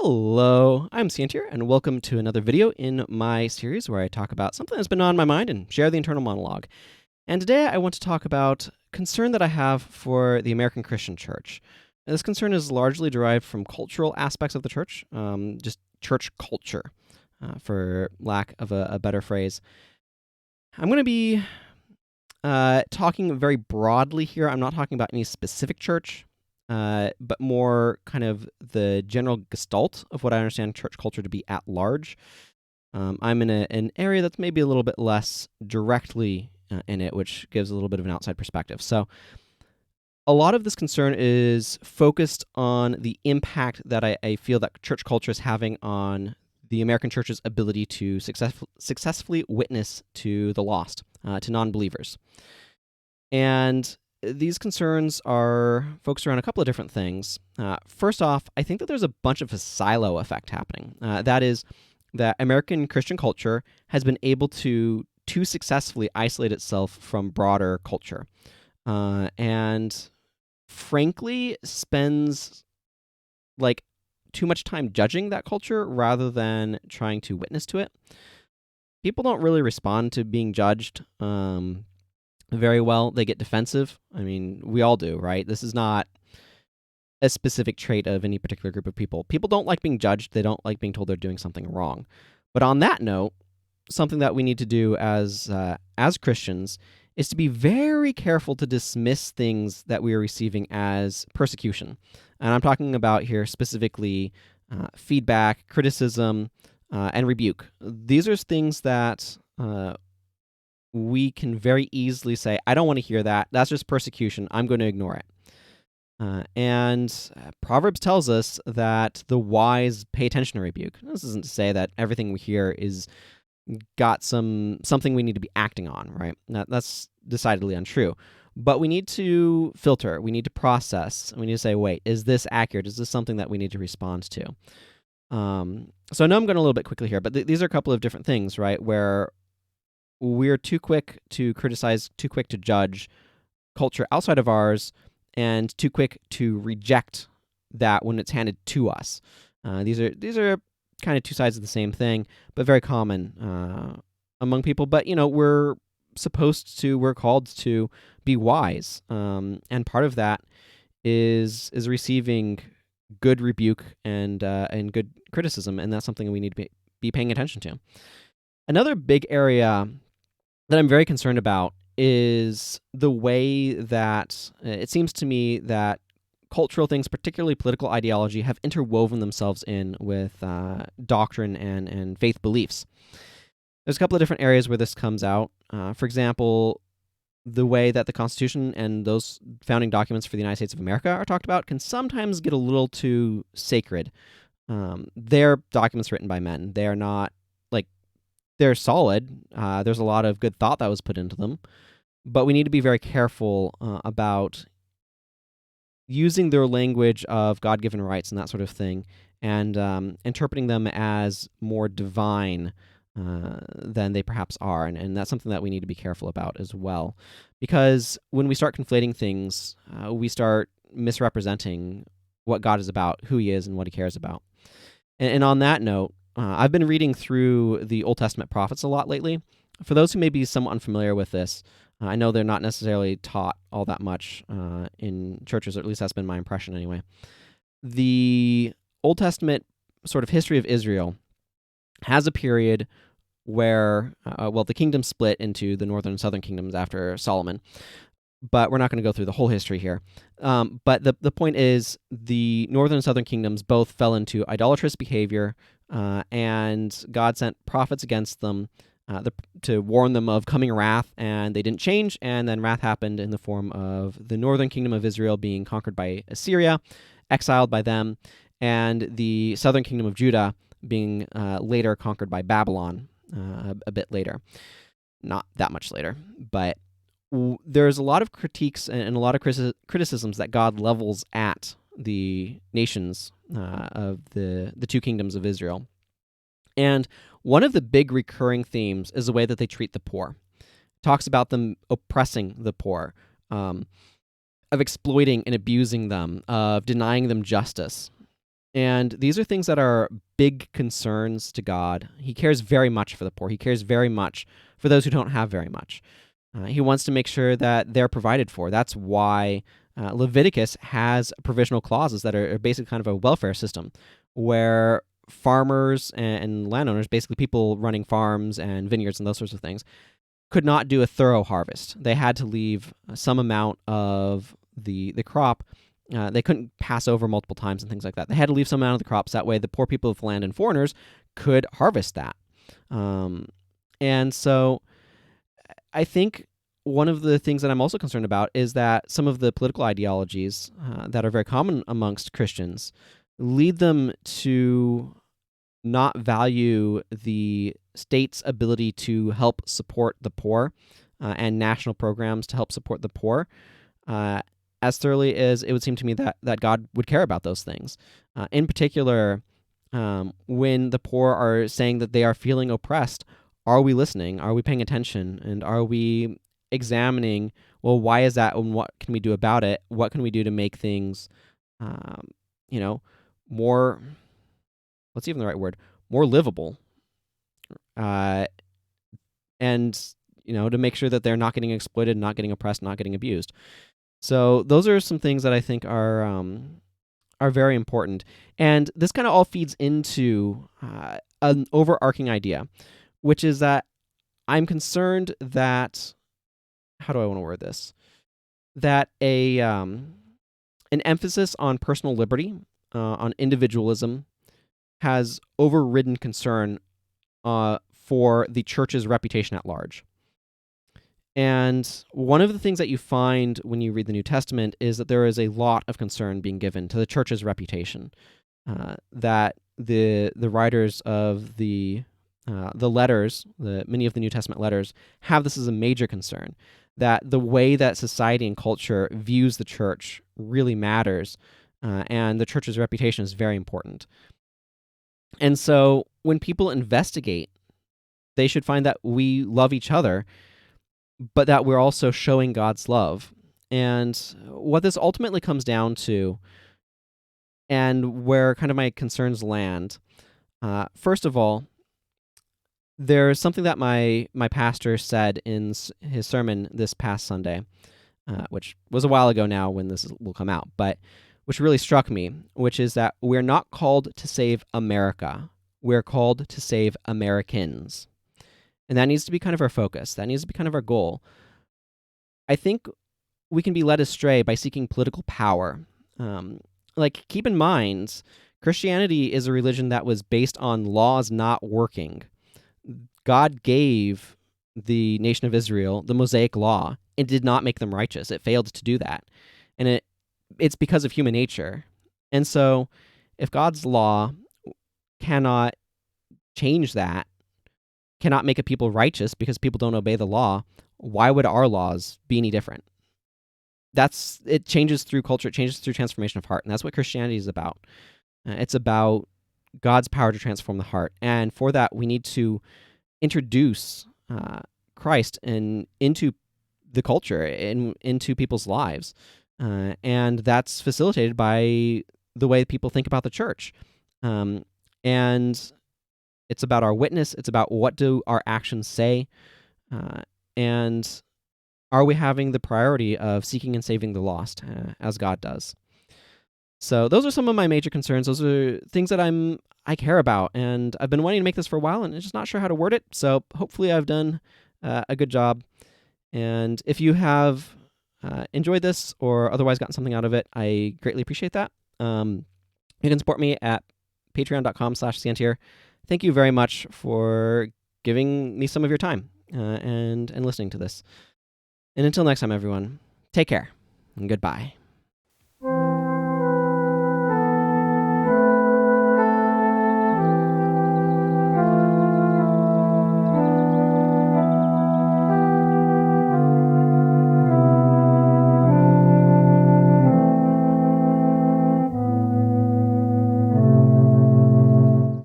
Hello, I'm Santier, and welcome to another video in my series where I talk about something that's been on my mind and share the internal monologue. And today I want to talk about concern that I have for the American Christian Church. And this concern is largely derived from cultural aspects of the church, just church culture, for lack of a better phrase. I'm going to be talking very broadly here. I'm not talking about any specific church. But more kind of the general gestalt of what I understand church culture to be at large. I'm in an area that's maybe a little bit less directly in it, which gives a little bit of an outside perspective. So a lot of this concern is focused on the impact that I feel that church culture is having on the American church's ability to successfully witness to the lost, to non-believers. And these concerns are focused around a couple of different things. First off, I think that there's a bunch of a silo effect happening. That is, that American Christian culture has been able to too successfully isolate itself from broader culture, and frankly spends like too much time judging that culture rather than trying to witness to it. People don't really respond to being judged very well. They get defensive. I mean, we all do, right? This is not a specific trait of any particular group of people. People don't like being judged. They don't like being told they're doing something wrong. But on that note, something that we need to do as Christians is to be very careful to dismiss things that we are receiving as persecution. And I'm talking about here specifically feedback, criticism, and rebuke. These are things that we can very easily say, I don't want to hear that. That's just persecution. I'm going to ignore it. And Proverbs tells us that the wise pay attention to rebuke. This isn't to say that everything we hear is got something we need to be acting on, right? That's decidedly untrue. But we need to filter. We need to process. We need to say, wait, is this accurate? Is this something that we need to respond to? So I know I'm going a little bit quickly here, but these are a couple of different things, right, where we're too quick to criticize, too quick to judge culture outside of ours, and too quick to reject that when it's handed to us. These are kind of two sides of the same thing, but very common among people. But we're called to be wise, and part of that is receiving good rebuke and good criticism, and that's something we need to be paying attention to. Another big area that I'm very concerned about is the way that it seems to me that cultural things, particularly political ideology, have interwoven themselves in with doctrine and faith beliefs. There's a couple of different areas where this comes out. For example, the way that the Constitution and those founding documents for the United States of America are talked about can sometimes get a little too sacred. They're documents written by men. They are not they're solid. There's a lot of good thought that was put into them, but we need to be very careful about using their language of God-given rights and that sort of thing, and interpreting them as more divine than they perhaps are, and that's something that we need to be careful about as well, because when we start conflating things, we start misrepresenting what God is about, who He is, and what He cares about. And on that note, I've been reading through the Old Testament prophets a lot lately. For those who may be somewhat unfamiliar with this, I know they're not necessarily taught all that much in churches, or at least that's been my impression anyway. The Old Testament sort of history of Israel has a period where, the kingdom split into the northern and southern kingdoms after Solomon. But we're not going to go through the whole history here. But the point is, the northern and southern kingdoms both fell into idolatrous behavior, and God sent prophets against them to warn them of coming wrath, and they didn't change, and then wrath happened in the form of the northern kingdom of Israel being conquered by Assyria, exiled by them, and the southern kingdom of Judah being later conquered by Babylon a bit later. Not that much later, but there's a lot of critiques and a lot of criticisms that God levels at the nations of the two kingdoms of Israel. And one of the big recurring themes is the way that they treat the poor. It talks about them oppressing the poor, of exploiting and abusing them, of denying them justice. And these are things that are big concerns to God. He cares very much for the poor. He cares very much for those who don't have very much. He wants to make sure that they're provided for. That's why Leviticus has provisional clauses that are basically kind of a welfare system where farmers and landowners, basically people running farms and vineyards and those sorts of things, could not do a thorough harvest. They had to leave some amount of the crop. They couldn't pass over multiple times and things like that. They had to leave some amount of the crops. That way the poor people of the land and foreigners could harvest that. And so I think one of the things that I'm also concerned about is that some of the political ideologies that are very common amongst Christians lead them to not value the state's ability to help support the poor and national programs to help support the poor as thoroughly as it would seem to me that God would care about those things. In particular, when the poor are saying that they are feeling oppressed, are we listening? Are we paying attention? And are we examining, well, why is that and what can we do about it? What can we do to make things, more, what's even the right word, more livable, and to make sure that they're not getting exploited, not getting oppressed, not getting abused. So those are some things that I think are very important, and this kind of all feeds into an overarching idea, which is that I'm concerned that, how do I want to word this? That an emphasis on personal liberty, on individualism, has overridden concern for the church's reputation at large. And one of the things that you find when you read the New Testament is that there is a lot of concern being given to the church's reputation. That the writers of the letters, many of the New Testament letters, have this as a major concern. That the way that society and culture views the church really matters, and the church's reputation is very important. And so when people investigate, they should find that we love each other, but that we're also showing God's love. And what this ultimately comes down to, and where kind of my concerns land, first of all, there's something that my pastor said in his sermon this past Sunday, which was a while ago now when this will come out, but which really struck me, which is that we're not called to save America. We're called to save Americans. And that needs to be kind of our focus. That needs to be kind of our goal. I think we can be led astray by seeking political power. Keep in mind, Christianity is a religion that was based on laws not working. God gave the nation of Israel the Mosaic Law. It did not make them righteous. It failed to do that. And it's because of human nature. And so if God's law cannot change that, cannot make a people righteous because people don't obey the law, why would our laws be any different? It changes through culture, it changes through transformation of heart, and that's what Christianity is about. It's about God's power to transform the heart, and for that we need to introduce Christ into the culture, into people's lives, and that's facilitated by the way people think about the church. And it's about our witness. It's about what do our actions say, and are we having the priority of seeking and saving the lost, as God does? So those are some of my major concerns. Those are things that I care about, and I've been wanting to make this for a while, and I'm just not sure how to word it. So hopefully I've done a good job. And if you have enjoyed this or otherwise gotten something out of it, I greatly appreciate that. You can support me at patreon.com/Santier. Thank you very much for giving me some of your time and listening to this. And until next time, everyone, take care and goodbye.